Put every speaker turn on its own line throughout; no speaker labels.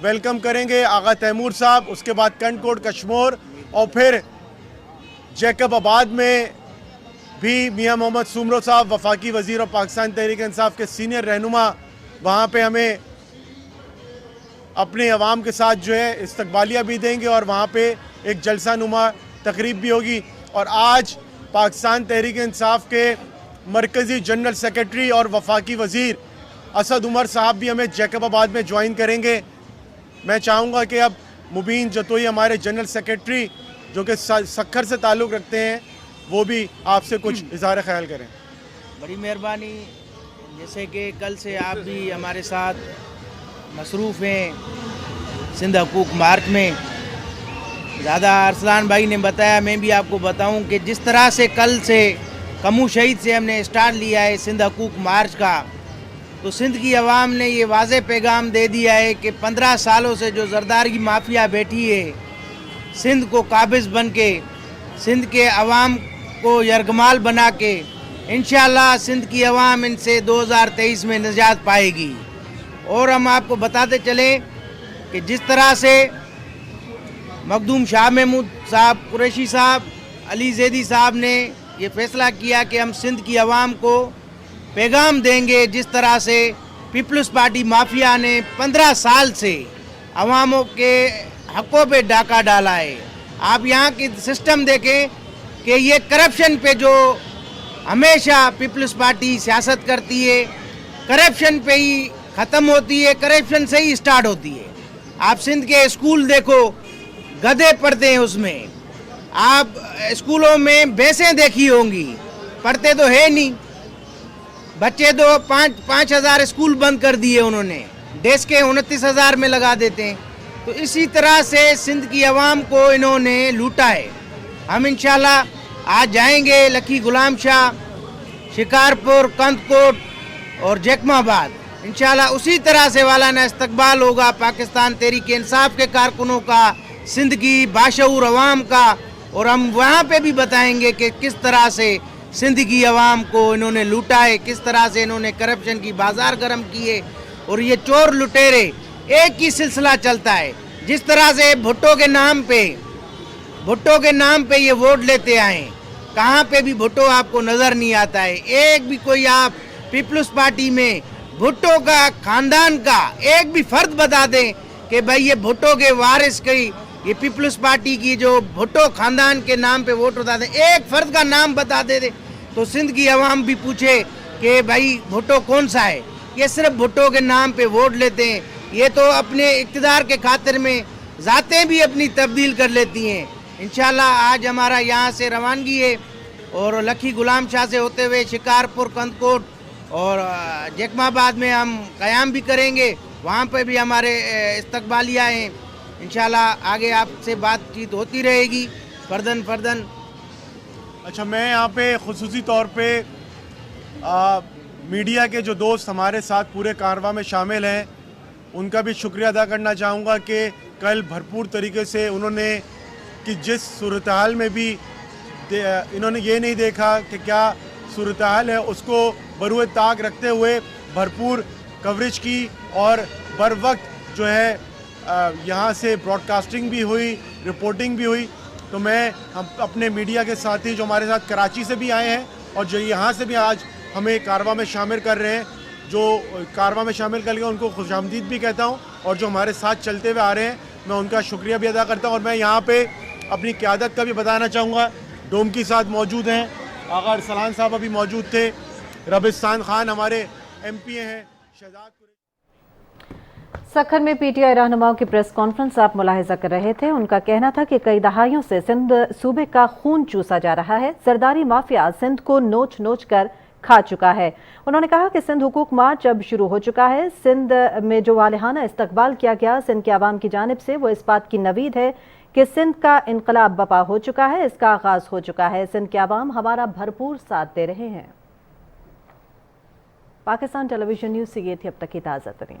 Welcome کریں گے آغا Timur صاحب, اس کے بعد کنڈ کوٹ کشمور, اور پھر جیکب آباد میں بھی میاں محمد سومرو صاحب وفاقی وزیر اور پاکستان تحریک انصاف کے سینئر رہنما وہاں پہ ہمیں اپنے عوام کے ساتھ جو ہے استقبالیہ بھی دیں گے, اور وہاں پہ ایک جلسہ نما تقریب بھی ہوگی. اور آج پاکستان تحریک انصاف کے مرکزی جنرل سیکرٹری اور وفاقی وزیر اسد عمر صاحب بھی ہمیں جیکب آباد میں جوائن کریں گے. میں چاہوں گا کہ اب مبین جتوئی ہمارے جنرل سیکرٹری جو کہ سکھر سے تعلق رکھتے ہیں وہ بھی آپ سے کچھ اظہار خیال کریں.
بڑی مہربانی. جیسے کہ کل سے آپ بھی ہمارے ساتھ مصروف ہیں سندھ حقوق مارچ میں. زیادہ ارسلان بھائی نے بتایا, میں بھی آپ کو بتاؤں کہ جس طرح سے کل سے کمو شہید سے ہم نے اسٹارٹ لیا ہے سندھ حقوق مارچ کا, تو سندھ کی عوام نے یہ واضح پیغام دے دیا ہے کہ 15 سالوں سے جو زرداری مافیا بیٹھی ہے سندھ کو قابض بن کے, سندھ کے عوام کو یرغمال بنا کے, انشاءاللہ سندھ کی عوام ان سے 2023 میں نجات پائے گی. اور ہم آپ کو بتاتے چلیں کہ جس طرح سے مخدوم شاہ محمود صاحب, قریشی صاحب, علی زیدی صاحب نے یہ فیصلہ کیا کہ ہم سندھ کی عوام کو پیغام دیں گے, جس طرح سے پیپلز پارٹی مافیا نے 15 سال سے عواموں کے حقوں پہ ڈاکہ ڈالا ہے. آپ یہاں کی سسٹم دیکھیں کہ یہ کرپشن پہ جو ہمیشہ پیپلز پارٹی سیاست کرتی ہے, کرپشن پہ ہی ختم ہوتی ہے, کرپشن سے ہی اسٹارٹ ہوتی ہے. آپ سندھ کے اسکول دیکھو, گدھے پڑھتے ہیں اس میں. آپ اسکولوں میں بھینسیں دیکھی ہوں گی, پڑھتے تو ہے نہیں. بچے تو 5,000 اسکول بند کر دیے انہوں نے, ڈیسکیں 29,000 میں لگا دیتے ہیں. تو اسی طرح سے سندھ کی عوام کو انہوں نے لوٹا ہے. ہم انشاءاللہ آج جائیں گے لکھی غلام شاہ, شکارپور, کند کوٹ اور جیکما آباد. انشاءاللہ اسی طرح سے والانا استقبال ہوگا پاکستان تحریک انصاف کے کارکنوں کا, سندھ کی باشعور عوام کا. اور ہم وہاں پہ بھی بتائیں گے کہ کس طرح سے سندھ کی عوام کو انہوں نے لوٹا ہے, کس طرح سے انہوں نے کرپشن کی بازار گرم کیے. اور یہ چور لٹیرے ایک ہی سلسلہ چلتا ہے. جس طرح سے بھٹو کے نام پہ یہ ووٹ لیتے آئے, کہاں پہ بھی بھٹو آپ کو نظر نہیں آتا ہے. ایک بھی کوئی آپ پیپلز پارٹی میں بھٹو کا خاندان کا ایک بھی فرد بتا دیں کہ بھائی یہ بھٹو کے وارث کی, یہ پیپلز پارٹی کی جو بھٹو خاندان کے نام پہ ووٹ ہوتا ہے, ایک فرد کا نام بتا دے تو سندھ کی عوام بھی پوچھے کہ بھائی بھٹو کون سا ہے. یہ صرف بھٹو کے نام پہ ووٹ لیتے ہیں. یہ تو اپنے اقتدار کے خاطر میں ذاتیں بھی اپنی تبدیل کر لیتی ہیں. انشاءاللہ آج ہمارا یہاں سے روانگی ہے, اور لکھی غلام شاہ سے ہوتے ہوئے شکارپور, کند کوٹ اور جیکما آباد میں ہم قیام بھی کریں گے. وہاں پہ بھی ہمارے استقبالیہ ہیں. انشاءاللہ آگے آپ سے بات چیت ہوتی رہے گی فردن.
اچھا, میں یہاں پہ خصوصی طور پہ میڈیا کے جو دوست ہمارے ساتھ پورے کارروائی میں شامل ہیں ان کا بھی شکریہ ادا کرنا چاہوں گا کہ کل بھرپور طریقے سے انہوں نے کہ جس صورتحال میں بھی انہوں نے یہ نہیں دیکھا کہ کیا صورتحال ہے, اس کو بروئے طاق رکھتے ہوئے بھرپور کوریج کی, اور بر وقت جو ہے یہاں سے براڈ کاسٹنگ بھی ہوئی, رپورٹنگ بھی ہوئی. تو میں ہم اپنے میڈیا کے ساتھی جو ہمارے ساتھ کراچی سے بھی آئے ہیں اور جو یہاں سے بھی آج ہمیں کارروائی میں شامل کر رہے ہیں, جو کارروائی میں شامل کر لیا ان کو خوش آمدید بھی کہتا ہوں, اور جو ہمارے ساتھ چلتے ہوئے آ رہے ہیں میں ان کا شکریہ بھی ادا کرتا ہوں. اور میں یہاں پہ اپنی قیادت کا بھی بتانا چاہوں گا. ڈوم کے ساتھ موجود ہیں آغا ارسلان صاحب, ابھی موجود تھے. ربستان خان ہمارے MP ہیں. شہزاد
سکھر میں PTI رہنماؤں کی پریس کانفرنس آپ ملاحظہ کر رہے تھے. ان کا کہنا تھا کہ کئی دہائیوں سے سندھ صوبے کا خون چوسا جا رہا ہے. زرداری مافیا سندھ کو نوچ نوچ کر کھا چکا ہے. انہوں نے کہا کہ سندھ حقوق مارچ اب شروع ہو چکا ہے. سندھ میں جو والہانہ استقبال کیا گیا سندھ کے عوام کی جانب سے, وہ اس بات کی نوید ہے کہ سندھ کا انقلاب بپا ہو چکا ہے, اس کا آغاز ہو چکا ہے. سندھ کے عوام ہمارا بھرپور ساتھ دے رہے ہیں. پاکستان ٹیلی ویژن نیوز سے یہ تھی اب تک کی تازہ ترین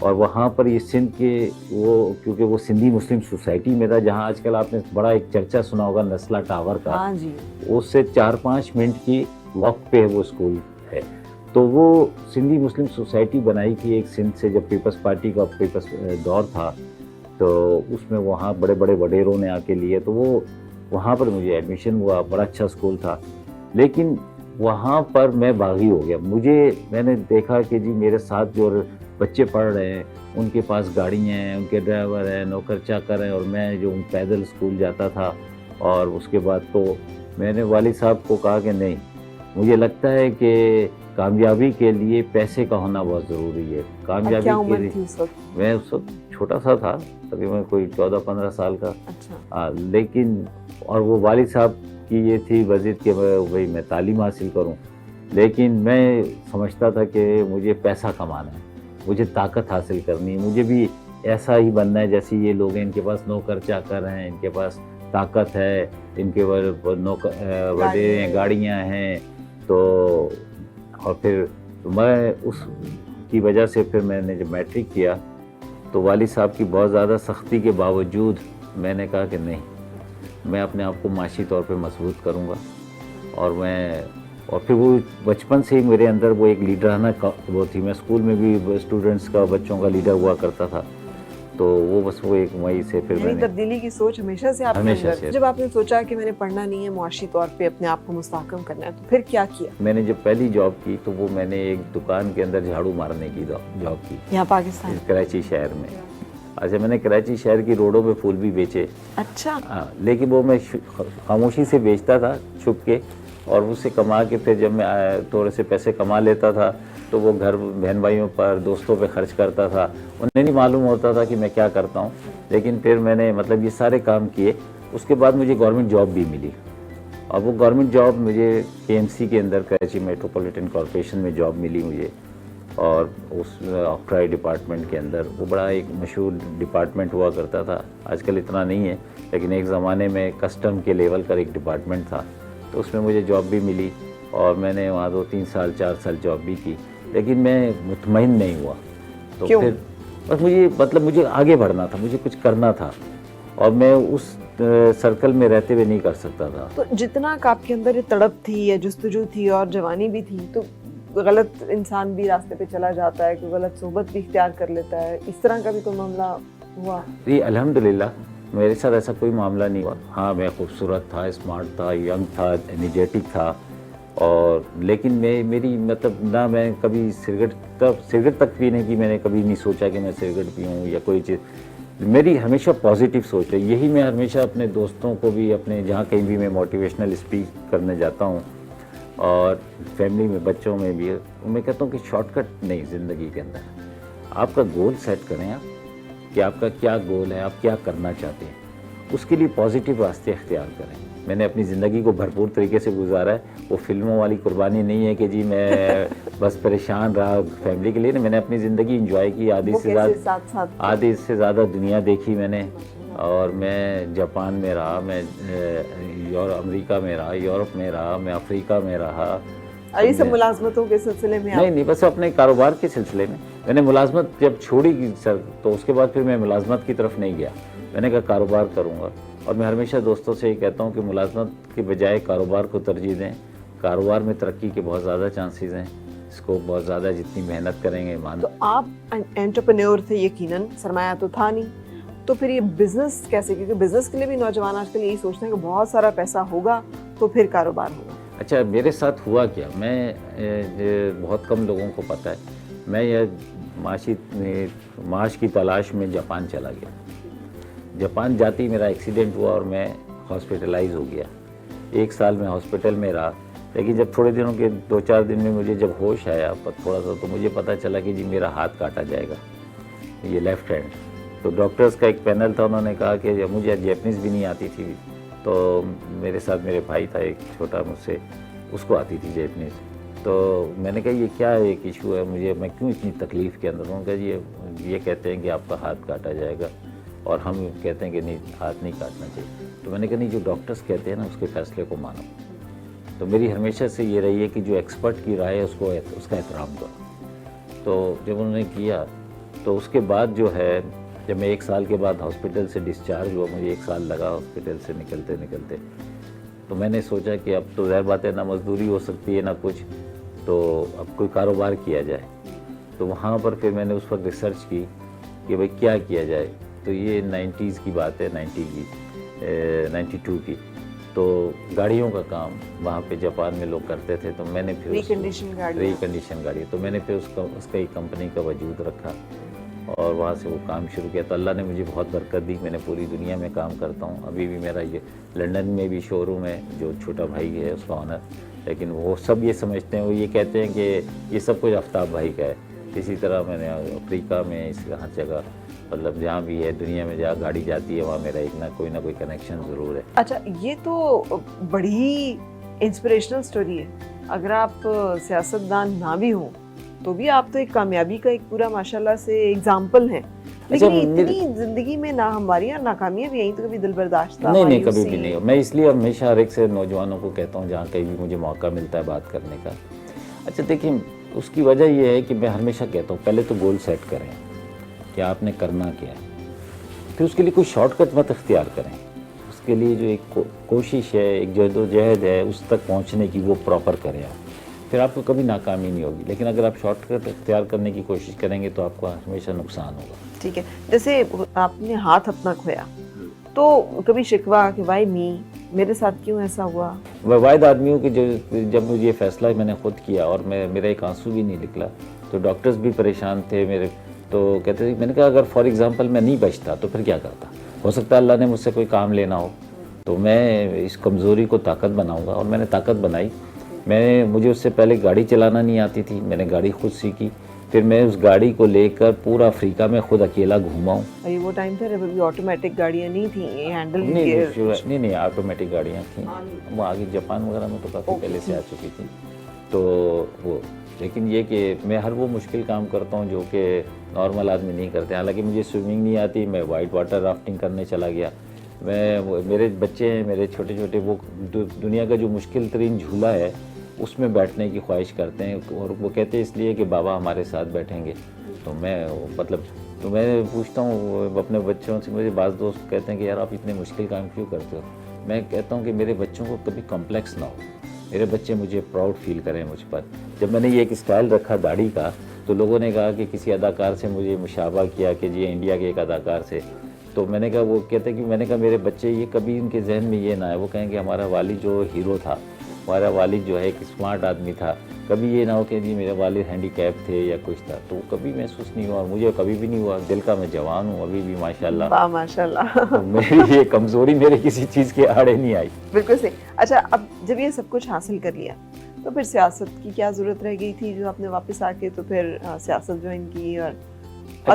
اور وہاں پر یہ سندھ کے وہ کیونکہ وہ سندھی مسلم سوسائٹی میں تھا جہاں آج کل آپ نے بڑا ایک چرچا سنا ہوگا نسلہ ٹاور کا،
ہاں جی،
اس سے 4-5 منٹ کی واک پہ وہ اسکول ہے. تو وہ سندھی مسلم سوسائٹی بنائی تھی ایک سندھ سے، جب پیپلز پارٹی کا پیپلز دور تھا تو اس میں وہاں بڑے بڑے وڈیروں نے آ کے لیے، تو وہ وہاں پر مجھے ایڈمیشن ہوا. بڑا اچھا اسکول تھا، لیکن وہاں پر میں باغی ہو گیا. میں نے دیکھا کہ جی میرے ساتھ جو بچے پڑھ رہے ہیں ان کے پاس گاڑیاں ہیں، ان کے ڈرائیور ہیں، نوکر چاکر ہیں، اور میں جو پیدل اسکول جاتا تھا. اور اس کے بعد تو میں نے والد صاحب کو کہا کہ نہیں، مجھے لگتا ہے کہ کامیابی کے لیے پیسے کا ہونا بہت ضروری ہے. کامیابی
کیا
کے
عمر
لیے
تھی اس وقت؟
میں اس وقت چھوٹا سا تھا، تقریباً کوئی 14-15 سال کا.
اچھا،
لیکن اور وہ والد صاحب کی یہ تھی وزید کہ میں تعلیم حاصل کروں. لیکن میں سمجھتا تھا کہ مجھے پیسہ کمانا ہے، مجھے طاقت حاصل کرنی ہے، مجھے بھی ایسا ہی بننا ہے جیسے یہ لوگ ہیں. ان کے پاس نوکر چاکر ہیں، ان کے پاس طاقت ہے، ان کے وڈیرے ہیں، گاڑیاں ہیں. تو اور پھر میں اس کی وجہ سے پھر میں نے جب میٹرک کیا تو والد صاحب کی بہت زیادہ سختی کے باوجود میں نے کہا کہ نہیں، میں اپنے آپ کو معاشی طور پہ مضبوط کروں گا. اور پھر وہ بچپن سے ہی میرے اندر وہ ایک لیڈرانہ وہ تھی. میں اسکول میں بھی اسٹوڈنٹس کا، بچوں کا لیڈر ہوا کرتا تھا. تو وہ بس وہ ایک وہیں سے پھر میں نے
تبدیلی کی سوچ ہمیشہ سے آپ کے
ہمیشہ
اندر.
سے.
جب آپ نے سوچا کہ میں نے پڑھنا نہیں ہے، معاشی طور پہ اپنے آپ کو مستحکم کرنا ہے، تو پھر کیا کیا؟
میں نے جب پہلی جاب کی تو وہ میں نے ایک دکان کے اندر جھاڑو مارنے کی جاب کی
یہاں پاکستان؟
کراچی شہر میں. اچھا، میں نے کراچی شہر کی روڈوں پہ پھول بھی بیچے.
اچھا،
لیکن وہ میں خاموشی سے بیچتا تھا چھپ کے، اور اس سے کما کے پھر جب میں تھوڑے سے پیسے کما لیتا تھا تو وہ گھر بہن بھائیوں پر، دوستوں پہ خرچ کرتا تھا. انہیں نہیں معلوم ہوتا تھا کہ میں کیا کرتا ہوں. لیکن پھر میں نے مطلب یہ سارے کام کیے. اس کے بعد مجھے گورنمنٹ جاب بھی ملی، اور وہ گورنمنٹ جاب مجھے KMC کے اندر، کراچی میٹروپولیٹن کارپوریشن میں جاب ملی مجھے. اور اس آبکاری ڈپارٹمنٹ کے اندر وہ بڑا ایک مشہور ڈپارٹمنٹ ہوا کرتا تھا. آج کل اتنا نہیں ہے، لیکن ایک زمانے میں کسٹم کے لیول کا ایک ڈپارٹمنٹ تھا. تو اس میں مجھے جاب بھی ملی، اور میں نے وہاں 2-3 سال 4 سال جاب بھی کی. لیکن میں مطمئن نہیں ہوا. تو
کیوں؟
پھر بس مجھے آگے بڑھنا تھا، مجھے کچھ کرنا تھا، اور میں اس سرکل میں رہتے ہوئے نہیں کر سکتا تھا.
تو جتنا کہ آپ کے اندر یہ تڑپ تھی یا جستجو تھی اور جوانی بھی تھی، تو غلط انسان بھی راستے پہ چلا جاتا ہے، کوئی غلط صحبت بھی اختیار کر لیتا ہے، اس طرح کا بھی کوئی معاملہ ہوا؟
جی الحمدللہ میرے ساتھ ایسا کوئی معاملہ نہیں ہوا. ہاں، میں خوبصورت تھا، اسمارٹ تھا، ینگ تھا، انرجیٹک تھا. اور لیکن میری مطلب نہ میں کبھی سگریٹ تک پینے کی میں نے کبھی نہیں سوچا کہ میں سگریٹ پیوں یا کوئی چیز. میری ہمیشہ پازیٹیو سوچ ہے. یہی میں ہمیشہ اپنے دوستوں کو بھی، اپنے جہاں کہیں بھی میں موٹیویشنل اسپیچ کرنے جاتا ہوں، اور فیملی میں، بچوں میں بھی، میں کہتا ہوں کہ شارٹ کٹ نہیں زندگی کے اندر. آپ کا گول سیٹ کریں آپ کہ آپ کا کیا گول ہے، آپ کیا کرنا چاہتے ہیں، اس کے لیے پازیٹیو راستے اختیار کریں. میں نے اپنی زندگی کو بھرپور طریقے سے گزارا ہے. وہ فلموں والی قربانی نہیں ہے کہ جی میں بس پریشان رہا فیملی کے لیے. نہیں، میں نے اپنی زندگی انجوائے کی. آدھی سے زیادہ دنیا دیکھی میں نے. اور میں جاپان میں رہا، میں امریکہ میں رہا، یورپ میں رہا، میں افریقہ میں رہا.
یہ سب ملازمتوں کے سلسلے میں؟
نہیں، بس اپنے کاروبار کے سلسلے میں. میں نے ملازمت جب چھوڑی سر، تو اس کے بعد پھر میں ملازمت کی طرف نہیں گیا. میں نے کہا کاروبار کروں گا. اور میں ہمیشہ دوستوں سے یہ کہتا ہوں کہ ملازمت کے بجائے کاروبار کو ترجیح دیں. کاروبار میں ترقی کے بہت زیادہ چانسز ہیں، اس کو بہت زیادہ جتنی محنت کریں گے.
تو آپ انٹرپرینور تھے، یقیناً سرمایہ تو تھا نہیں، تو پھر یہ بزنس کیسے؟ کیونکہ بزنس کے لیے بھی نوجوان آج کل یہی سوچتے ہیں کہ بہت سارا پیسہ ہوگا تو پھر کاروبار ہوگا.
اچھا، میرے ساتھ ہوا کیا، میں بہت کم لوگوں کو پتہ ہے، میں یہ معاش کی تلاش میں جاپان چلا گیا. جاپان جاتے ہی میرا ایکسیڈنٹ ہوا اور میں ہاسپٹلائز ہو گیا. 1 سال میں ہاسپٹل میں رہا. لیکن جب تھوڑے دنوں کے 2-4 دن میں مجھے جب ہوش آیا تھوڑا سا، تو مجھے پتہ چلا کہ جی میرا ہاتھ کاٹا جائے گا، یہ لیفٹ ہینڈ. تو ڈاکٹرز کا ایک پینل تھا، انہوں نے کہا کہ مجھے جیپنیز بھی نہیں آتی تھی. تو میرے ساتھ میرے بھائی تھا ایک چھوٹا مجھ سے، اس کو آتی تھی جیپنیز. تو میں نے کہا یہ کیا ایک ایشو ہے، میں کیوں اتنی تکلیف کے اندر ہوں. کہ یہ کہتے ہیں کہ آپ کا ہاتھ کاٹا جائے گا، اور ہم کہتے ہیں کہ نہیں، ہاتھ نہیں کاٹنا چاہیے. تو میں نے کہا نہیں، جو ڈاکٹرز کہتے ہیں نا اس کے فیصلے کو مانو. تو میری ہمیشہ سے یہ رہی ہے کہ جو ایکسپرٹ کی رائے ہے اس کا احترام کرو. تو جب انہوں نے کیا تو اس کے بعد جو ہے جب میں 1 سال کے بعد ہاسپٹل سے ڈسچارج ہوا, مجھے 1 سال لگا ہاسپٹل سے نکلتے, تو میں نے سوچا کہ اب تو ظاہر بات ہے نہ مزدوری ہو سکتی ہے نہ کچھ, تو اب کوئی کاروبار کیا جائے. تو وہاں پر پھر میں نے اس وقت ریسرچ کی کہ بھئی کیا کیا جائے. تو یہ 90s کی بات ہے, 92 کی. تو گاڑیوں کا کام وہاں پہ جاپان میں لوگ کرتے تھے, تو میں نے پھر ریکنڈیشن گاڑی, تو میں نے پھر اس کا ایک کمپنی کا وجود رکھا اور وہاں سے وہ کام شروع کیا. تو اللہ نے مجھے بہت برکت دی, میں نے پوری دنیا میں کام کرتا ہوں. ابھی بھی میرا یہ لنڈن میں بھی شو روم ہے, جو چھوٹا بھائی ہے اس کا آنر, لیکن وہ سب یہ سمجھتے ہیں, وہ یہ کہتے ہیں کہ یہ سب کچھ آفتاب بھائی کا ہے. اسی طرح میں نے افریقہ میں اس ہر جگہ, مطلب جہاں بھی ہے دنیا میں جہاں گاڑی جاتی ہے وہاں میرا ایک نہ کوئی کنیکشن ضرور ہے.
اچھا, یہ تو بڑی انسپریشنل سٹوری ہے. اگر آپ سیاستدان نہ بھی ہوں تو بھی آپ تو ایک کامیابی کا ایک پورا ماشاءاللہ سے ایگزامپل ہیں. لیکن اتنی زندگی میں ناہمواریاں ناکامیاں بھی آئیں تو کبھی دل برداشت تھا؟
نہیں, کبھی بھی نہیں. میں اس لیے ہمیشہ ہر ایک سے نوجوانوں کو کہتا ہوں جہاں کہیں بھی مجھے موقع ملتا ہے بات کرنے کا. اچھا دیکھیں, اس کی وجہ یہ ہے کہ میں ہمیشہ کہتا ہوں پہلے تو گول سیٹ کریں کہ آپ نے کرنا کیا ہے, پھر اس کے لیے کوئی شارٹ کٹ مت اختیار کریں. اس کے لیے جو ایک کوشش ہے, ایک جہد ہے اس تک پہنچنے کی, وہ پراپر کریں آپ, پھر آپ کو کبھی ناکامی نہیں ہوگی. لیکن اگر آپ شارٹ کٹ اختیار کرنے کی کوشش کریں گے تو آپ کو ہمیشہ نقصان ہوگا.
ٹھیک ہے, جیسے آپ نے ہاتھ اپنا کھویا تو کبھی شکوہ کہ وائی می, میرے ساتھ کیوں ایسا ہوا؟
میں واحد آدمی ہوں کہ جب مجھے یہ فیصلہ میں نے خود کیا اور میرا ایک آنسو بھی نہیں نکلا, تو ڈاکٹرز بھی پریشان تھے میرے, تو کہتے تھے, میں نے کہا اگر فار ایگزامپل میں نہیں بچتا تو پھر کیا کرتا, ہو سکتا ہے اللہ نے مجھ سے کوئی کام لینا ہو, تو میں اس کمزوری کو طاقت بناؤں گا. اور میں نے طاقت بنائی. مجھے اس سے پہلے گاڑی چلانا نہیں آتی تھی, میں نے گاڑی خود سیکھی, پھر میں اس گاڑی کو لے کر پورا افریقہ میں خود اکیلا گھوما ہوں.
یہ وہ ٹائم تھا جب ابھی آٹومیٹک گاڑیاں نہیں تھیں, یہ ہینڈل
نہیں آٹومیٹک گاڑیاں تھیں, وہ آگے جاپان وغیرہ میں تو کافی پہلے سے آ چکی تھی. تو وہ, لیکن یہ کہ میں ہر وہ مشکل کام کرتا ہوں جو کہ نارمل آدمی نہیں کرتے. حالانکہ مجھے سوئمنگ نہیں آتی, میں وائٹ واٹر رافٹنگ کرنے چلا گیا. میرے بچے ہیں میرے چھوٹے چھوٹے, وہ دنیا کا جو مشکل ترین جھولا ہے اس میں بیٹھنے کی خواہش کرتے ہیں, اور وہ کہتے ہیں اس لیے کہ بابا ہمارے ساتھ بیٹھیں گے. تو میں پوچھتا ہوں اپنے بچوں سے, مجھے بعض دوست کہتے ہیں کہ یار آپ اتنے مشکل کام کیوں کرتے ہو. میں کہتا ہوں کہ میرے بچوں کو کبھی کمپلیکس نہ ہو, میرے بچے مجھے پراؤڈ فیل کریں مجھ پر. جب میں نے یہ ایک اسٹائل رکھا داڑھی کا, تو لوگوں نے کہا کہ کسی اداکار سے مجھے مشابہ کیا کہ جی انڈیا کے ایک اداکار سے. تو میں نے کہا, وہ کہتے ہیں کہ میں نے کہا میرے بچے یہ کبھی ان کے ذہن میں یہ نہ ہے, وہ کہیں کہ ہمارا والد جو ہیرو تھا, ہمارا والد جو ہے ایک اسمارٹ آدمی تھا, کبھی یہ نہ ہو کہ جی میرے والد ہینڈی کیپ تھے یا کچھ تھا. تو کبھی محسوس نہیں ہوا, اور مجھے کبھی بھی نہیں ہوا. دل کا میں جوان ہوں ابھی بھی ماشاءاللہ.
ماشاءاللہ.
میری یہ کمزوری میرے کسی چیز کے آڑے نہیں آئی.
بالکل صحیح. اچھا, اب جب یہ سب کچھ حاصل کر لیا تو پھر سیاست کی کیا ضرورت رہ گئی تھی, جو آپ نے واپس آ کے تو پھر سیاست جوائن کی, اور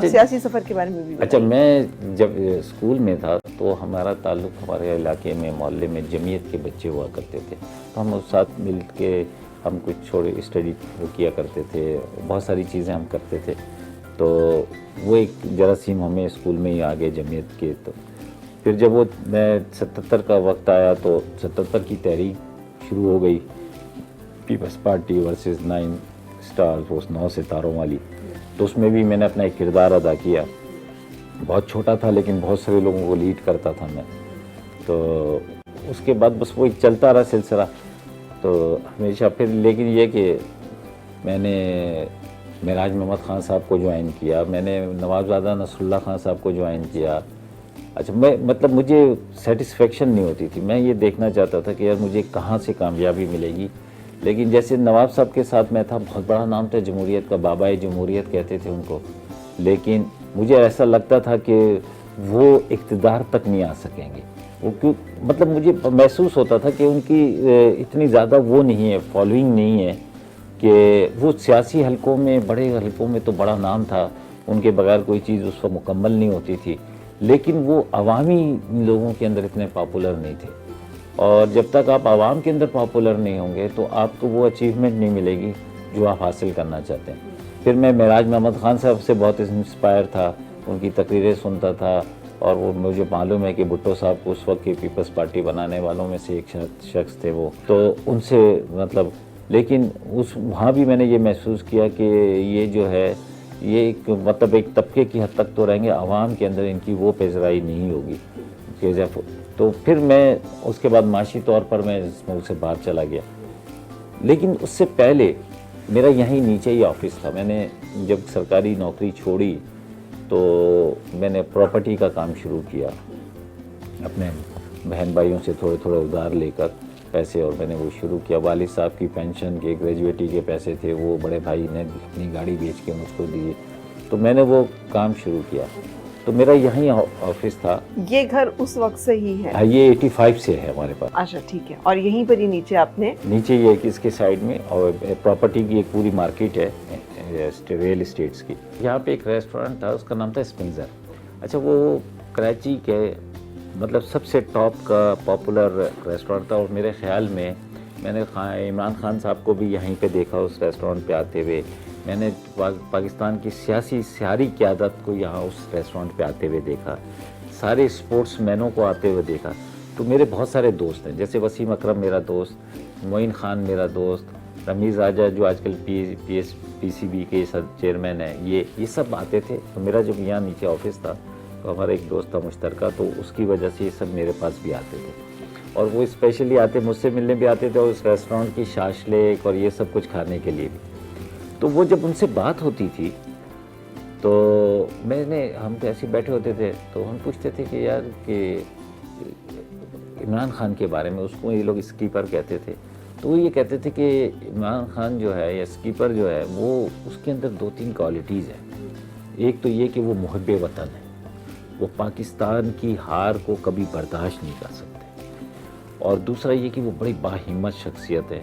سیاسی سفر کے بارے میں بھی بتائیے.
اچھا, میں جب اسکول میں تھا تو ہمارا تعلق ہمارے علاقے میں محلے میں جمعیت کے بچے ہوا کرتے تھے, تو ہم ساتھ مل کے ہم کچھ چھوڑے اسٹڈی کیا کرتے تھے, بہت ساری چیزیں ہم کرتے تھے. تو وہ ایک جراثیم ہمیں اسکول میں ہی آ گئے جمعیت کے. تو پھر جب وہ میں 77 کا وقت آیا تو 77 کی تحریک شروع ہو گئی, پیپلز پارٹی ورسز 9 اسٹارز, وہ 9 ستاروں والی. تو اس میں بھی میں نے اپنا ایک کردار ادا کیا. بہت چھوٹا تھا لیکن بہت سارے لوگوں کو لیڈ کرتا تھا میں. تو اس کے بعد بس وہ ایک چلتا رہا سلسلہ. تو ہمیشہ پھر, لیکن یہ کہ میں نے معراج محمد خان صاحب کو جوائن کیا, میں نے نوابزادہ نصر اللہ خان صاحب کو جوائن کیا. اچھا, مطلب مجھے سیٹسفیکشن نہیں ہوتی تھی, میں یہ دیکھنا چاہتا تھا کہ یار مجھے کہاں سے کامیابی ملے گی. لیکن جیسے نواب صاحب کے ساتھ میں تھا, بہت بڑا نام تھا جمہوریت کا, بابائے جمہوریت کہتے تھے ان کو, لیکن مجھے ایسا لگتا تھا کہ وہ اقتدار تک نہیں آ سکیں گے. وہ کیوں, مطلب مجھے محسوس ہوتا تھا کہ ان کی اتنی زیادہ وہ نہیں ہے, فالوئنگ نہیں ہے, کہ وہ سیاسی حلقوں میں, بڑے حلقوں میں تو بڑا نام تھا, ان کے بغیر کوئی چیز اس وقت مکمل نہیں ہوتی تھی, لیکن وہ عوامی لوگوں کے اندر اتنے پاپولر نہیں تھے. اور جب تک آپ عوام کے اندر پاپولر نہیں ہوں گے تو آپ کو وہ اچیومنٹ نہیں ملے گی جو آپ حاصل کرنا چاہتے ہیں. پھر میں معراج محمد خان صاحب سے بہت انسپائر تھا, ان کی تقریریں سنتا تھا, اور وہ مجھے معلوم ہے کہ بھٹو صاحب کو اس وقت کی پیپلز پارٹی بنانے والوں میں سے ایک شخص تھے وہ, تو ان سے مطلب, لیکن وہاں بھی میں نے یہ محسوس کیا کہ یہ جو ہے یہ ایک مطلب ایک طبقے کی حد تک تو رہیں گے, عوام کے اندر ان کی وہ پذیرائی نہیں ہوگی کہ تو پھر میں اس کے بعد معاشی طور پر میں اس ملک سے باہر چلا گیا. لیکن اس سے پہلے میرا یہیں نیچے ہی آفس تھا. میں نے جب سرکاری نوکری چھوڑی تو میں نے پراپرٹی کا کام شروع کیا, اپنے بہن بھائیوں سے تھوڑے تھوڑے ادھار لے کر پیسے, اور میں نے وہ شروع کیا. والد صاحب کی پینشن کے گریجویٹی کے پیسے تھے, وہ بڑے بھائی نے اپنی گاڑی بیچ کے مجھ کو دیے, تو میں نے وہ کام شروع کیا. تو میرا یہیں آفس تھا.
یہ گھر اس وقت سے ہی ہے؟
یہ 85 سے ہے ہمارے پاس.
اچھا ٹھیک ہے. اور یہیں پر ہی نیچے آپ نے
نیچے یہ اس کے سائڈ میں, اور پراپرٹی کی ایک پوری مارکیٹ ہے ریئل اسٹیٹس کی. یہاں پہ ایک ریسٹورینٹ تھا, اس کا نام تھا اسپنزر. اچھا, وہ کراچی کے مطلب سب سے ٹاپ کا پاپولر ریسٹورینٹ تھا, اور میرے خیال میں نے عمران خان صاحب کو بھی یہیں پہ دیکھا اس ریسٹورینٹ پہ آتے ہوئے. میں نے پاکستان کی سیاسی قیادت کو یہاں اس ریسٹورینٹ پہ آتے ہوئے دیکھا, سارے اسپورٹس مینوں کو آتے ہوئے دیکھا. تو میرے بہت سارے دوست ہیں, جیسے وسیم اکرم میرا دوست, معین خان میرا دوست, رمیز راجہ جو آج کل پی سی بی کے چیئرمین ہیں, یہ سب آتے تھے. تو میرا جب یہاں نیچے آفس تھا تو ہمارا ایک دوست تھا مشترکہ, تو اس کی وجہ سے یہ سب میرے پاس بھی آتے تھے, اور وہ اسپیشلی آتے مجھ سے ملنے بھی آتے تھے, اور اس ریسٹورینٹ کی شاشلیک اور یہ سب کچھ کھانے کے لیے بھی. تو وہ جب ان سے بات ہوتی تھی تو ہم ایسے بیٹھے ہوتے تھے, تو ہم پوچھتے تھے کہ یار کہ عمران خان کے بارے میں, اس کو یہ لوگ اسکیپر کہتے تھے. تو وہ یہ کہتے تھے کہ عمران خان جو ہے یا اسکیپر جو ہے, وہ اس کے اندر 2-3 کوالٹیز ہیں. ایک تو یہ کہ وہ محب وطن ہے, وہ پاکستان کی ہار کو کبھی برداشت نہیں کر سکتے, اور دوسرا یہ کہ وہ بڑی باہمت شخصیت ہے,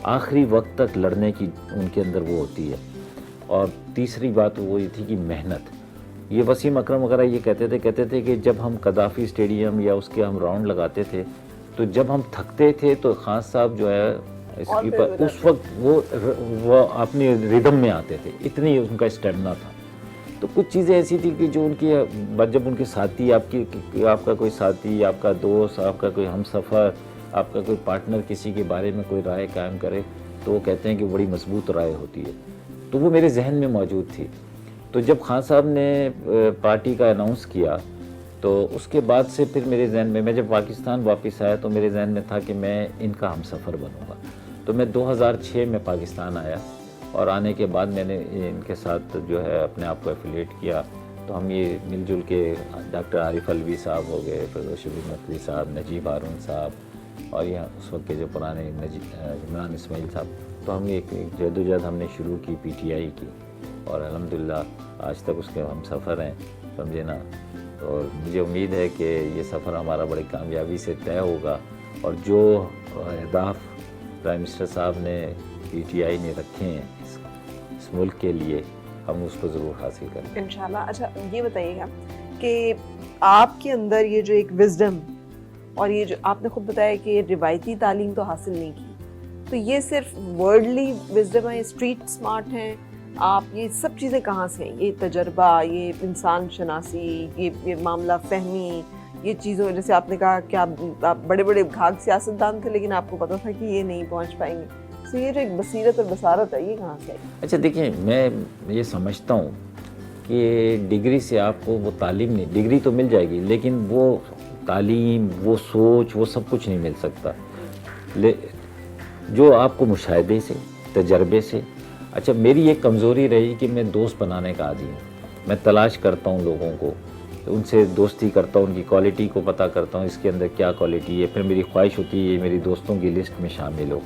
آخری وقت تک لڑنے کی ان کے اندر وہ ہوتی ہے. اور تیسری بات وہ یہ تھی کہ محنت. یہ وسیم اکرم وغیرہ یہ کہتے تھے کہ جب ہم قذافی اسٹیڈیم یا اس کے ہم راؤنڈ لگاتے تھے, تو جب ہم تھکتے تھے تو خان صاحب جو ہے اسکیپر, اس وقت وہ اپنی ردم میں آتے تھے, اتنی ان کا اسٹیمنا تھا. تو کچھ چیزیں ایسی تھی کہ جو ان کی جب ان کے ساتھی آپ کا کوئی ساتھی, آپ کا دوست, آپ کا کوئی ہم سفر, آپ کا کوئی پارٹنر کسی کے بارے میں کوئی رائے قائم کرے, تو وہ کہتے ہیں کہ بڑی مضبوط رائے ہوتی ہے. تو وہ میرے ذہن میں موجود تھی. تو جب خان صاحب نے پارٹی کا اناؤنس کیا, تو اس کے بعد سے پھر میرے ذہن میں جب پاکستان واپس آیا تو میرے ذہن میں تھا کہ میں ان کا ہم سفر بنوں گا. تو میں 2006 میں پاکستان آیا, اور آنے کے بعد میں نے ان کے ساتھ جو ہے اپنے آپ کو ایفیلیٹ کیا. تو ہم یہ مل جل کے ڈاکٹر عارف الوی صاحب ہو گئے, فردوس شبیر نقوی صاحب, نجیب ہارون صاحب, اور یہ اس وقت کے جو پرانے عمران اسماعیل صاحب, تو ہم ایک جدوجہد ہم نے شروع کی پی ٹی آئی کی, اور الحمدللہ آج تک اس کے ہم سفر ہیں, سمجھے نا. اور مجھے امید ہے کہ یہ سفر ہمارا بڑی کامیابی سے طے ہوگا, اور جو اہداف پرائم منسٹر صاحب نے پی ٹی آئی نے رکھے ہیں اس ملک کے لیے, ہم اس کو ضرور حاصل کریں گے
انشاءاللہ. اچھا یہ بتائیے گا کہ آپ کے اندر یہ جو ایک وزڈم, اور یہ جو آپ نے خود بتایا کہ روایتی تعلیم تو حاصل نہیں کی, تو یہ صرف ورڈلی وزڈم ہے, اسٹریٹ اسمارٹ ہیں آپ, یہ سب چیزیں کہاں سے ہیں؟ یہ تجربہ, یہ انسان شناسی, یہ معاملہ فہمی, یہ چیزوں, جیسے آپ نے کہا کہ آپ بڑے بڑے گھاگ سیاستدان تھے لیکن آپ کو پتا تھا کہ یہ نہیں پہنچ پائیں گے, تو یہ جو ایک بصیرت اور بصارت ہے, یہ کہاں سے ہے؟
اچھا دیکھیں, میں یہ سمجھتا ہوں کہ ڈگری سے آپ کو وہ تعلیم نہیں, ڈگری تو مل جائے گی لیکن وہ تعلیم, وہ سوچ, وہ سب کچھ نہیں مل سکتا جو آپ کو مشاہدے سے, تجربے سے. اچھا میری ایک کمزوری رہی کہ میں دوست بنانے کا عادی ہوں, میں تلاش کرتا ہوں لوگوں کو, ان سے دوستی کرتا ہوں, ان کی کوالٹی کو پتہ کرتا ہوں, اس کے اندر کیا کوالٹی ہے. پھر میری خواہش ہوتی ہے میری دوستوں کی لسٹ میں شامل ہو.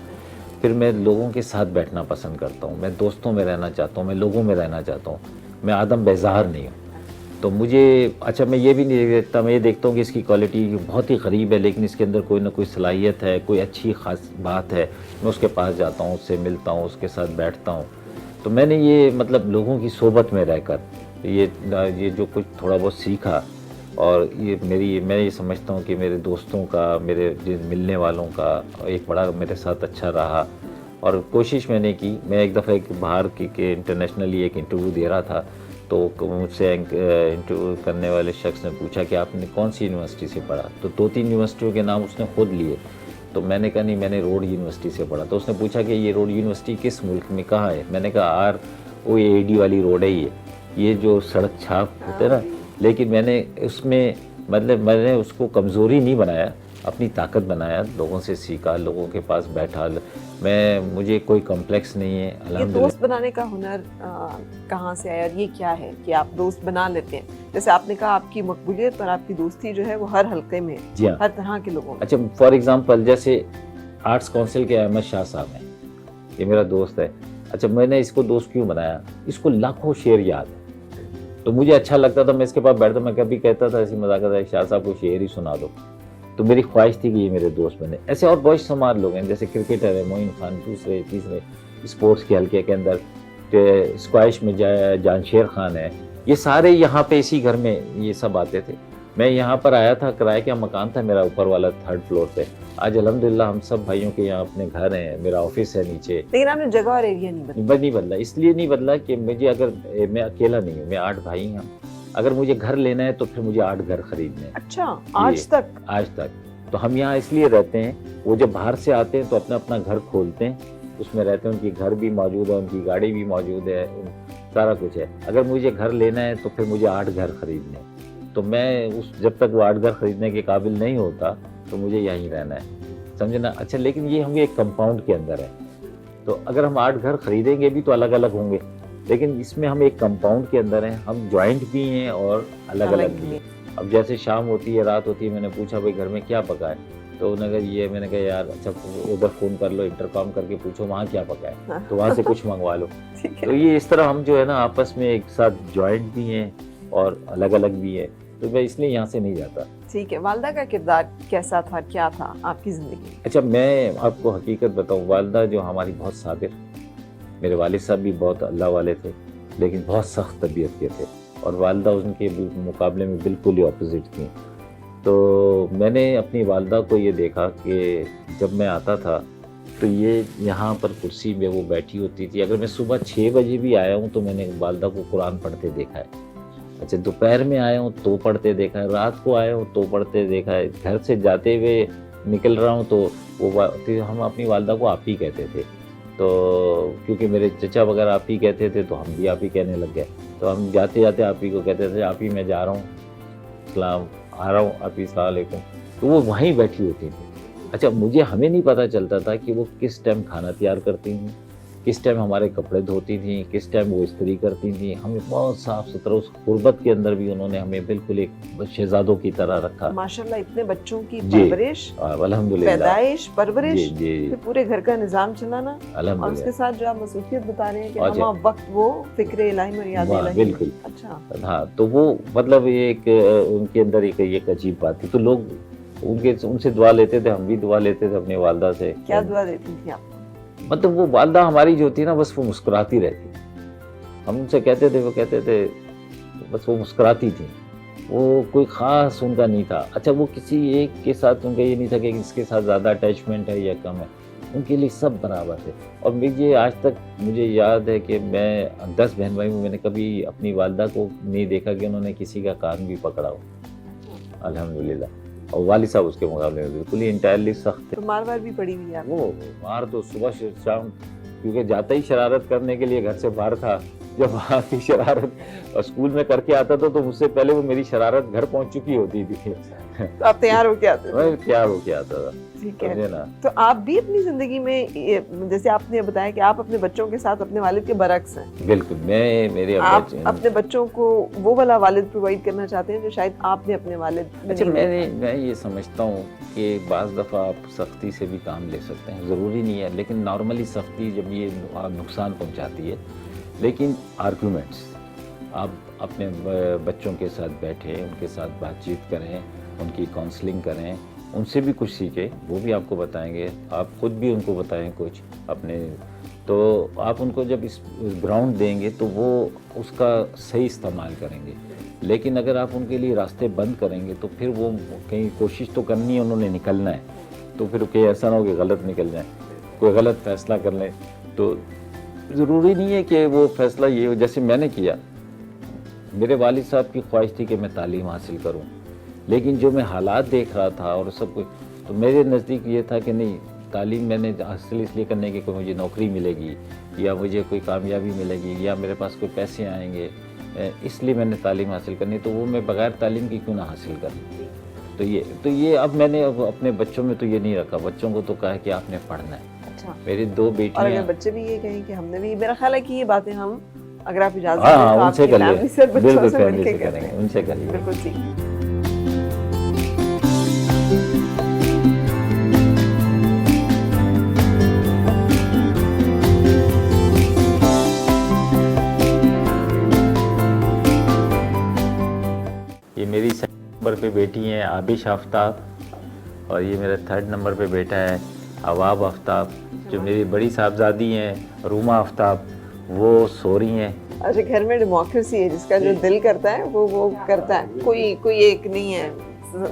پھر میں لوگوں کے ساتھ بیٹھنا پسند کرتا ہوں, میں دوستوں میں رہنا چاہتا ہوں, میں لوگوں میں رہنا چاہتا ہوں, میں آدم بیزار نہیں ہوں. تو مجھے اچھا میں یہ بھی نہیں دیکھتا, میں یہ دیکھتا ہوں کہ اس کی کوالٹی بہت ہی غریب ہے لیکن اس کے اندر کوئی نہ کوئی صلاحیت ہے, کوئی اچھی خاص بات ہے, میں اس کے پاس جاتا ہوں, اس سے ملتا ہوں, اس کے ساتھ بیٹھتا ہوں. تو میں نے یہ مطلب لوگوں کی صحبت میں رہ کر یہ جو کچھ تھوڑا بہت سیکھا, اور یہ میں یہ سمجھتا ہوں کہ میرے دوستوں کا, میرے ملنے والوں کا ایک بڑا میرے ساتھ اچھا رہا. اور کوشش میں نے کی, میں ایک دفعہ ایک باہر کی انٹرنیشنلی ایک انٹرویو دے رہا تھا, تو مجھ سے انٹرویو کرنے والے شخص نے پوچھا کہ آپ نے کون سی یونیورسٹی سے پڑھا, تو 2-3 یونیورسٹیوں کے نام اس نے خود لیے. تو میں نے کہا نہیں, میں نے روڈ یونیورسٹی سے پڑھا. تو اس نے پوچھا کہ یہ روڈ یونیورسٹی کس ملک میں کہاں ہے؟ میں نے کہا ROAD والی روڈ ہے یہ. یہ جو سڑک چھاپ ہوتے نا، لیکن میں نے اس میں مطلب میں نے اس کو کمزوری نہیں بنایا، اپنی طاقت بنایا، لوگوں سے سیکھا، لوگوں کے پاس بیٹھا، مجھے کوئی کمپلیکس نہیں ہے
یہ
الحمدللہ۔
دوست بنانے کا ہنر کہاں سے آیا اور یہ کیا ہے کہ آپ دوست بنا لیتے ہیں؟ جیسے آپ نے کہا آپ کی مقبولیت اور آپ کی دوستی جو ہے وہ ہر حلقے میں ہے،
جی ہاں،
ہر طرح کے لوگوں میں۔
اچھا فار ایگزامپل جیسے آرٹس کونسل کے احمد شاہ صاحب ہیں، یہ میرا دوست ہے۔ اچھا میں نے اس کو دوست کیوں بنایا؟ اس کو لاکھوں شعر یاد ہے، تو مجھے اچھا لگتا تھا، میں اس کے پاس بیٹھتا، میں کبھی کہتا تھا ایسی مذاق ہے شاہ صاحب کو شعر ہی سنا دو، تو میری خواہش تھی کہ یہ میرے دوست بنے۔ ایسے اور بہت شمار لوگ ہیں، جیسے کرکٹر ہے معین خان، دوسرے تیسرے اسپورٹس کے حلقے کے اندر، اسکواش میں جان شیر خان ہے، یہ سارے یہاں پہ اسی گھر میں یہ سب آتے تھے۔ میں یہاں پر آیا تھا، کرائے کا مکان تھا میرا اوپر والا 3rd فلور پہ، آج الحمدللہ ہم سب بھائیوں کے یہاں اپنے گھر ہیں، میرا آفس ہے نیچے۔
لیکن آپ نے جگہ اور ایریا نہیں بدلا؟
نہیں بدلا، اس لیے نہیں بدلا کہ مجھے اگر میں اکیلا نہیں ہوں، میں 8 بھائی ہیں، اگر مجھے گھر لینا ہے تو پھر مجھے 8 گھر خریدنے ہیں۔
اچھا آج تک؟
آج تک تو ہم یہاں اس لیے رہتے ہیں، وہ جب باہر سے آتے ہیں تو اپنا اپنا گھر کھولتے ہیں، اس میں رہتے ہیں، ان کی گھر بھی موجود ہے، ان کی گاڑی بھی موجود ہے، سارا کچھ ہے۔ اگر مجھے گھر لینا ہے تو پھر مجھے 8 گھر خریدنے ہیں، تو میں جب تک وہ 8 گھر خریدنے کے قابل نہیں ہوتا تو مجھے یہیں رہنا ہے، سمجھنا۔ اچھا لیکن یہ ہم ایک کمپاؤنڈ کے اندر ہے، تو اگر ہم 8 گھر خریدیں گے بھی تو الگ الگ ہوں گے، لیکن اس میں ہم ایک کمپاؤنڈ کے اندر ہیں، ہم جوائنٹ بھی ہیں اور الگ الگ بھی ہیں۔ اب جیسے شام ہوتی ہے، رات ہوتی ہے، میں نے پوچھا بھائی گھر میں کیا پکا ہے، تو انہوں نے کہا یہ، میں نے کہا یار اچھا ادھر فون کر لو، انٹرکام کر کے پوچھو وہاں کیا پکا ہے، تو وہاں سے کچھ منگوا لو۔ تو یہ اس طرح ہم جو ہے نا آپس میں ایک ساتھ جوائنٹ بھی ہیں اور الگ الگ بھی ہیں، تو میں اس لیے یہاں سے نہیں جاتا۔
ٹھیک ہے، والدہ کا کردار کیسا تھا، کیا تھا آپ کی زندگی میں؟
اچھا میں آپ کو حقیقت بتاؤں، والدہ جو ہماری بہت صابر، میرے والد صاحب بھی بہت اللہ والے تھے لیکن بہت سخت طبیعت کے تھے، اور والدہ ان کے مقابلے میں بالکل ہی اپوزٹ تھیں۔ تو میں نے اپنی والدہ کو یہ دیکھا کہ جب میں آتا تھا تو یہ یہاں پر کرسی میں وہ بیٹھی ہوتی تھی، اگر میں صبح 6 بجے بھی آیا ہوں تو میں نے والدہ کو قرآن پڑھتے دیکھا ہے، اچھا دوپہر میں آیا ہوں تو پڑھتے دیکھا ہے، رات کو آیا ہوں تو پڑھتے دیکھا ہے، گھر سے جاتے ہوئے نکل رہا ہوں تو وہ ہم اپنی والدہ کو آپ ہی کہتے تھے، تو کیونکہ میرے چچا وغیرہ آپ ہی کہتے تھے تو ہم بھی آپ ہی کہنے لگ گئے، تو ہم جاتے جاتے آپ ہی کو کہتے تھے، آپ ہی میں جا رہا ہوں، اسلام آ رہا ہوں، آپ ہی السلام علیکم، تو وہ وہیں بیٹھی ہوتی تھی۔ اچھا ہمیں نہیں پتہ چلتا تھا کہ وہ کس ٹائم کھانا تیار کرتی تھیں، کس ٹائم ہمارے کپڑے دھوتی تھیں، کس ٹائم وہ استری کرتی تھیں، ہمیں بہت صاف ستھرا، اس غربت کے اندر بھی انہوں نے ہمیں بالکل ایک شہزادوں کی طرح رکھا۔
ماشاءاللہ اتنے بچوں کی
جی
پرورش،
الحمدللہ،
پیدائش، پرورش،
جی جی
پھر پورے گھر کا نظام چلانا، اور اس
الحمدللہ
کے ساتھ جو آپ مصروفیت بتا رہے ہیں کہ
اچھا،
ہم وقت وہ فکر الہی اور یاد
واہ،
الہی۔
بالکل۔
اچھا
ہاں تو وہ مطلب ایک ان کے اندر ایک عجیب بات تھی، تو لوگ ان سے دعا لیتے تھے، ہم بھی دعا لیتے تھے اپنی والدہ سے۔
کیا دعا دیتی تھی آپ؟
مطلب وہ والدہ ہماری جو تھی نا بس وہ مسکراتی رہتی، ہم ان سے کہتے تھے، وہ کہتے تھے، بس وہ مسکراتی تھی، وہ کوئی خاص ان کا نہیں تھا۔ اچھا وہ کسی ایک کے ساتھ ان کا یہ نہیں تھا کہ اس کے ساتھ زیادہ اٹیچمنٹ ہے یا کم ہے، ان کے لیے سب برابر تھے۔ اور مجھے آج تک مجھے یاد ہے کہ میں 10 بہن بھائی میں نے کبھی اپنی والدہ کو نہیں دیکھا کہ انہوں نے کسی کا کان بھی پکڑا ہو، الحمدللہ۔ اور والد صاحب اس کے مقابلے میں بالکل ہی انٹائرلی سخت تھے۔
تو مار بھی پڑی ہوئی ہے آپ؟
وہ مار تو صبح سے شام، کیونکہ جاتا ہی شرارت کرنے کے لیے گھر سے باہر تھا، جب وہاں کی شرارت اور اسکول میں کر کے آتا تھا تو مجھ سے پہلے وہ میری شرارت گھر پہنچ چکی ہوتی تھی،
تو آپ تیار ہو کے آتے تھے؟
میں تیار ہو کے آتا تھا۔
ٹھیک ہے، تو آپ بھی اپنی زندگی میں جیسے آپ نے بتایا کہ آپ اپنے بچوں کے ساتھ اپنے والد کے برعکس ہیں،
بالکل میرے
آپ اپنے بچوں کو وہ والا والد پرووائڈ کرنا چاہتے ہیں جو شاید آپ نے اپنے والد۔
اچھا میں یہ سمجھتا ہوں کہ بعض دفعہ آپ سختی سے بھی کام لے سکتے ہیں، ضروری نہیں ہے، لیکن نارملی سختی جب یہ نقصان پہنچاتی ہے، لیکن آرگومنٹس آپ اپنے بچوں کے ساتھ بیٹھیں، ان کے ساتھ بات چیت کریں، ان کی کاؤنسلنگ کریں، ان سے بھی کچھ سیکھیں، وہ بھی آپ کو بتائیں گے، آپ خود بھی ان کو بتائیں کچھ اپنے، تو آپ ان کو جب اس گراؤنڈ دیں گے تو وہ اس کا صحیح استعمال کریں گے۔ لیکن اگر آپ ان کے لیے راستے بند کریں گے تو پھر وہ کہیں کوشش تو کرنی ہے، انہوں نے نکلنا ہے، تو پھر کہیں ایسا نہ ہو کہ غلط نکل جائیں، کوئی غلط فیصلہ کر لیں، تو ضروری نہیں ہے کہ وہ فیصلہ یہ ہو جیسے میں نے کیا۔ میرے والد صاحب کی خواہش تھی کہ میں تعلیم حاصل کروں، لیکن جو میں حالات دیکھ رہا تھا اور سب کچھ، تو میرے نزدیک یہ تھا کہ نہیں، تعلیم میں نے حاصل اس لیے کرنے کی کوئی مجھے نوکری ملے گی یا مجھے کوئی کامیابی ملے گی یا میرے پاس کوئی پیسے آئیں گے، اس لیے میں نے تعلیم حاصل کرنی, تو وہ میں بغیر تعلیم کی کیوں نہ حاصل کروں. تو یہ اب میں نے اپنے بچوں میں تو یہ نہیں رکھا, بچوں کو تو کہا کہ آپ نے پڑھنا ہے.
اچھا,
میری 2
اور
بیٹیاں,
اگر بچے بھی یہ کہیں کہ ہم نے بھی, میرا خیال ہے کہ یہ باتیں ہم اگر آپ اجازت
ہاں
دیں تو
ان
آپ
سے
کی
کریے,
فیملی سے بچوں
بالکل
سے مل
فیملی
کے
سے کریں گے, ان سے کریے.
بالکل ٹھیک.
یہ میری 2nd نمبر پہ بیٹی ہیں آبش آفتاب, اور یہ میرا 3rd نمبر پہ بیٹا ہے عواب آفتاب. جو میری بڑی صاحبزادی ہیں روما آفتاب, وہ سو رہی ہیں.
اچھا, گھر میں ڈیموکریسی ہے, جس کا جو دل کرتا ہے وہ کرتا ہے, کوئی ایک نہیں ہے,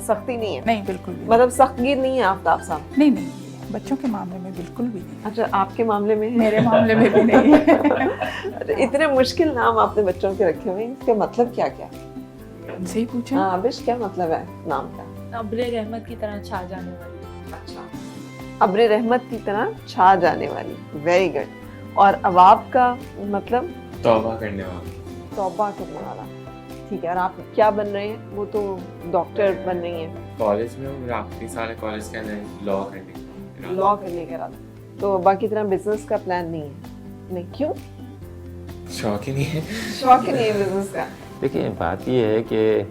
سختی نہیں ہے.
نہیں بالکل بھی
مطلب سخت گیر نہیں ہے آفتاب صاحب.
نہیں, بچوں کے معاملے میں بالکل بھی نہیں.
اچھا, آپ کے معاملے میں ہے؟
میرے معاملے میں بھی نہیں ہے.
اچھا, اتنے مشکل نام آپ نے بچوں کے رکھے ہوئے ہیں, اس کا مطلب کیا کیا؟
ان سے ہی پوچھیں.
ہاں آبش, کیا مطلب ہے نام کا؟
ابر رحمت کی طرح چھا جانے والی.
اچھا, ابر رحمت کی طرح چھا جانے والی, ویری گڈ. اور عواب کا مطلب
توبہ کرنے والا.
توبہ کرنے والا, ٹھیک ہے. اور آپ کیا بن رہے ہیں؟ وہ تو ڈاکٹر بن رہی ہیں.
کالج میں میرا آخری سال ہے کالج کے اندر, لاء کرنے کا.
لاء کرنے کا ارادہ. تو باقی طرح بزنس کا پلان نہیں ہے؟ نہیں, کیوں؟
شوق ہی نہیں ہے.
شوق ہی نہیں ہے بزنس کا.
دیکھیں بات یہ ہے کہ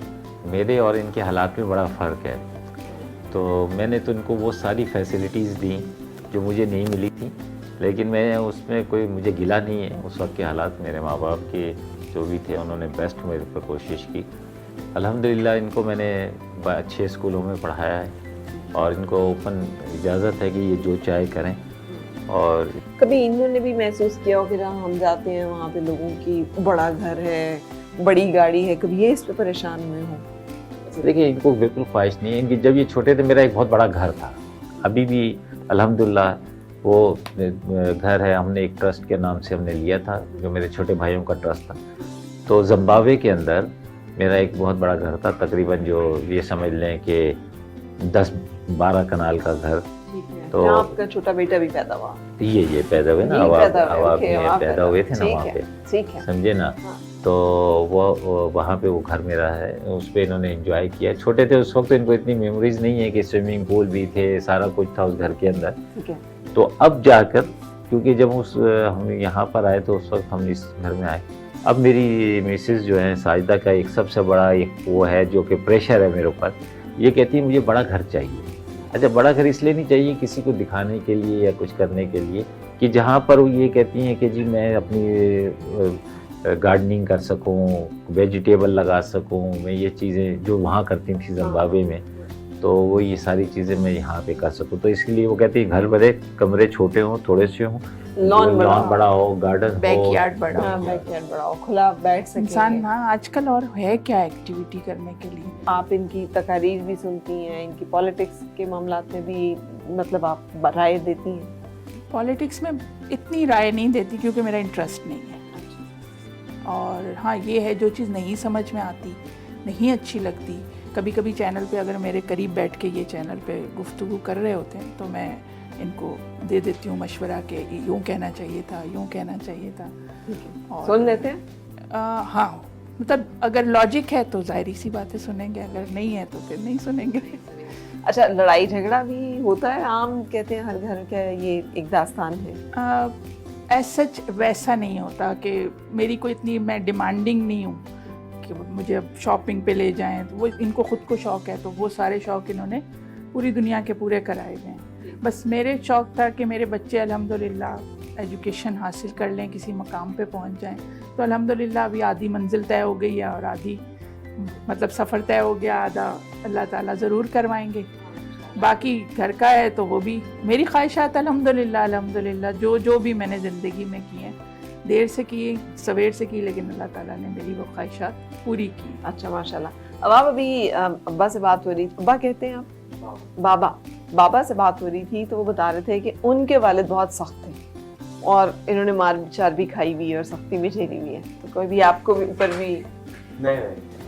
میرے اور ان کے حالات میں بڑا فرق ہے. تو میں نے تو ان کو وہ ساری فیسلٹیز دیں جو مجھے نہیں ملی تھیں, لیکن میں اس میں کوئی مجھے گلا نہیں ہے. اس وقت کے حالات میرے ماں باپ کے جو بھی تھے, انہوں نے بیسٹ میرے پر کوشش کی. الحمدللہ ان کو میں نے اچھے اسکولوں میں پڑھایا ہے, اور ان کو اوپن اجازت ہے کہ یہ جو چاہے کریں. اور
کبھی انہوں نے بھی محسوس کیا ہو کہ جہاں ہم جاتے ہیں وہاں پہ لوگوں کی بڑا گھر ہے, بڑی گاڑی ہے, کبھی یہ اس پہ پریشان ہوئے ہوں؟
دیکھیں ان کو بالکل خواہش نہیں ہے ان کی. جب یہ چھوٹے تھے میرا ایک بہت بڑا گھر تھا, ابھی بھی الحمدللہ وہ گھر ہے. ہم نے ایک ٹرسٹ کے نام سے ہم نے لیا تھا, جو میرے چھوٹے بھائیوں کا ٹرسٹ تھا. تو زمبابوے کے اندر میرا ایک بہت بڑا گھر تھا, تقریباً جو یہ سمجھ لیں کہ 10-12 کنال کا گھر.
تو آپ کا چھوٹا بیٹا بھی پیدا ہوا؟
یہ پیدا ہوئے نا, عواب میں پیدا ہوئے تھے نا وہاں پہ,
ٹھیک ہے,
سمجھے نا. تو وہ وہاں پہ وہ گھر میرا ہے, اس پہ انہوں نے انجوائے کیا. چھوٹے تھے اس وقت ان کو اتنی میموریز نہیں ہے کہ سوئمنگ پول بھی تھے, سارا کچھ تھا اس گھر کے اندر. تو اب جا کر, کیونکہ جب ہم یہاں پر آئے تو اس وقت ہم اس گھر میں آئے. اب میری مسز جو ہیں ساجدہ کا ایک سب سے بڑا ایک وہ ہے جو کہ پریشر ہے میرے اوپر. یہ کہتی ہے مجھے بڑا گھر چاہیے. اچھا, بڑا گھر اس لیے نہیں چاہیے کسی کو دکھانے کے لیے یا کچھ کرنے کے لیے, کہ جہاں پر وہ یہ کہتی ہیں کہ جی میں اپنی گارڈننگ کر سکوں, ویجیٹیبل لگا سکوں, میں یہ چیزیں جو وہاں کرتی تھیں زمبابوے میں, تو وہ یہ ساری چیزیں میں یہاں پہ کر سکوں. تو اس لیے وہ کہتی ہیں گھر بڑے, کمرے چھوٹے ہوں, تھوڑے سے ہوں, لان بڑا ہو, گارڈن ہو,
بیک یارڈ بڑا
ہو, کھلا بیٹھ سکے
انسان. ہاں آج کل اور ہے کیا ایکٹیویٹی کرنے کے لیے.
آپ ان کی تقاریر بھی سنتی ہیں, ان کی پالیٹکس کے معاملات میں بھی مطلب آپ رائے دیتی ہیں؟
پالیٹکس میں اتنی رائے نہیں دیتی کیونکہ میرا انٹرسٹ نہیں ہے. اور ہاں یہ ہے جو چیز نہیں سمجھ میں آتی, نہیں اچھی لگتی, کبھی کبھی چینل پہ اگر میرے قریب بیٹھ کے یہ چینل پہ گفتگو کر رہے ہوتے ہیں تو میں ان کو دے دیتی ہوں مشورہ کہ یوں کہنا چاہیے تھا, یوں کہنا چاہیے تھا.
سن لیتے ہیں؟
ہاں, مطلب اگر لاجک ہے تو ظاہری سی باتیں سنیں گے, اگر نہیں ہے تو پھر نہیں سنیں گے.
اچھا, لڑائی جھگڑا بھی ہوتا ہے عام, کہتے ہیں ہر گھر کا یہ ایک داستان ہے.
ایز سچ ویسا نہیں ہوتا کہ میری کوئی اتنی, میں ڈیمانڈنگ نہیں ہوں کہ مجھے اب شاپنگ پہ لے جائیں. وہ ان کو خود کو شوق ہے تو وہ سارے شوق انہوں نے پوری دنیا کے پورے کرائے ہوئے ہیں. بس میرے شوق تھا کہ میرے بچے الحمدللہ ایجوکیشن حاصل کر لیں, کسی مقام پہ پہنچ جائیں. تو الحمدللہ ابھی آدھی منزل طے ہو گئی ہے اور آدھی مطلب سفر طے ہو گیا, آدھا اللہ تعالیٰ ضرور کروائیں گے. باقی گھر کا ہے تو وہ بھی میری خواہشات الحمدللہ جو بھی میں نے زندگی میں کی ہیں, دیر سے کی, سویر سے کی, لیکن اللہ تعالیٰ نے میری وہ خواہشات پوری کی.
اچھا ماشاءاللہ. اب آپ ابھی ابا سے بات ہو رہی تھی, ابا کہتے ہیں آپ, بابا سے بات ہو رہی تھی تو وہ بتا رہے تھے کہ ان کے والد بہت سخت تھے اور انہوں نے مار چار بھی کھائی ہوئی ہے اور سختی بھی جھیلی ہوئی ہے. تو کوئی بھی آپ کو اوپر بھی
نہیں